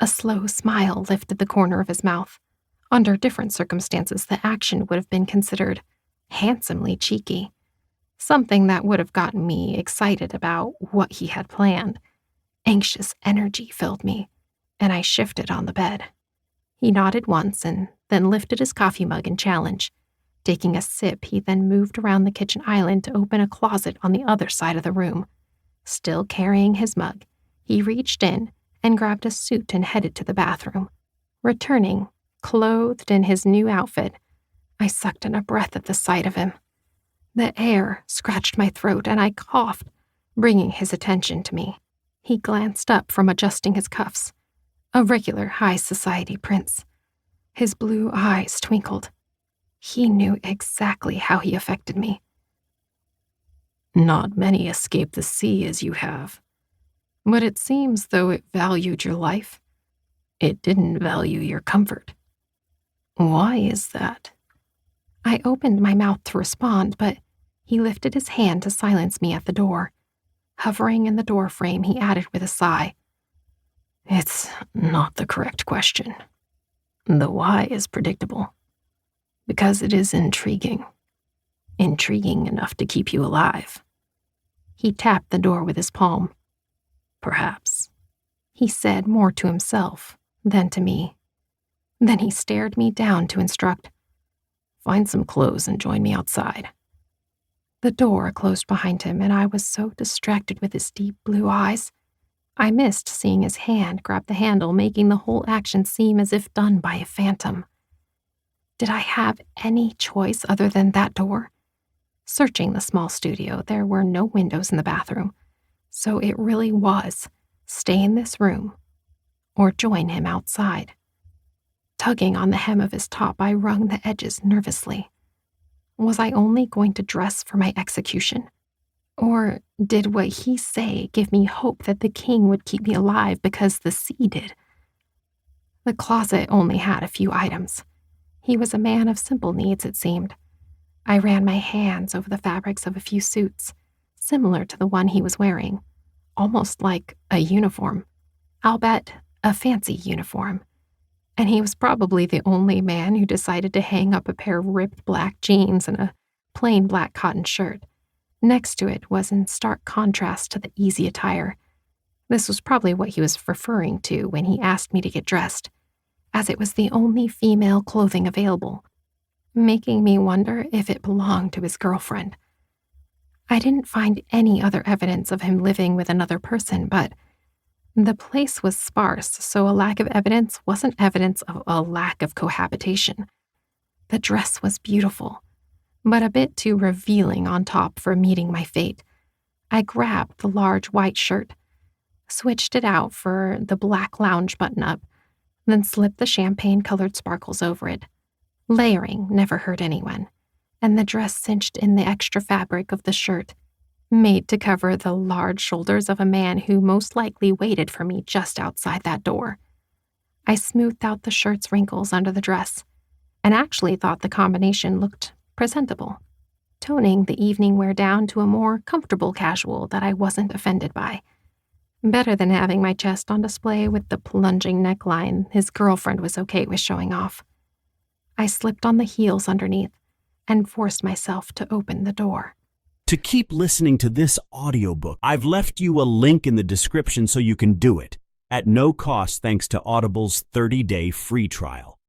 A slow smile lifted the corner of his mouth. Under different circumstances, the action would have been considered handsomely cheeky, something that would have gotten me excited about what he had planned. Anxious energy filled me, and I shifted on the bed. He nodded once and then lifted his coffee mug in challenge. Taking a sip, he then moved around the kitchen island to open a closet on the other side of the room. Still carrying his mug, he reached in and grabbed a suit and headed to the bathroom. Returning, clothed in his new outfit, I sucked in a breath at the sight of him. The air scratched my throat and I coughed, bringing his attention to me. He glanced up from adjusting his cuffs. A regular high society prince. His blue eyes twinkled. He knew exactly how he affected me. Not many escape the sea as you have, but it seems though it valued your life, it didn't value your comfort. Why is that? I opened my mouth to respond, but he lifted his hand to silence me at the door. Hovering in the door frame, he added with a sigh, It's not the correct question. The why is predictable, because it is intriguing. Intriguing enough to keep you alive. He tapped the door with his palm. Perhaps, he said more to himself than to me. Then he stared me down to instruct, Find some clothes and join me outside. The door closed behind him, and I was so distracted with his deep blue eyes, I missed seeing his hand grab the handle, making the whole action seem as if done by a phantom. Did I have any choice other than that door? Searching the small studio, there were no windows in the bathroom, so it really was stay in this room or join him outside. Tugging on the hem of his top, I wrung the edges nervously. Was I only going to dress for my execution? Or did what he say give me hope that the king would keep me alive because the sea did? The closet only had a few items. He was a man of simple needs, it seemed. I ran my hands over the fabrics of a few suits, similar to the one he was wearing, almost like a uniform. I'll bet a fancy uniform. And he was probably the only man who decided to hang up a pair of ripped black jeans and a plain black cotton shirt. Next to it was in stark contrast to the easy attire. This was probably what he was referring to when he asked me to get dressed, as it was the only female clothing available, making me wonder if it belonged to his girlfriend. I didn't find any other evidence of him living with another person, but the place was sparse, so a lack of evidence wasn't evidence of a lack of cohabitation. The dress was beautiful, but a bit too revealing on top for meeting my fate. I grabbed the large white shirt, switched it out for the black lounge button-up, then slipped the champagne-colored sparkles over it. Layering never hurt anyone, and the dress cinched in the extra fabric of the shirt, made to cover the large shoulders of a man who most likely waited for me just outside that door. I smoothed out the shirt's wrinkles under the dress, and actually thought the combination looked presentable, toning the evening wear down to a more comfortable casual that I wasn't offended by. Better than having my chest on display with the plunging neckline his girlfriend was okay with showing off. I slipped on the heels underneath and forced myself to open the door. To keep listening to this audiobook, I've left you a link in the description so you can do it, at no cost thanks to Audible's 30-day free trial.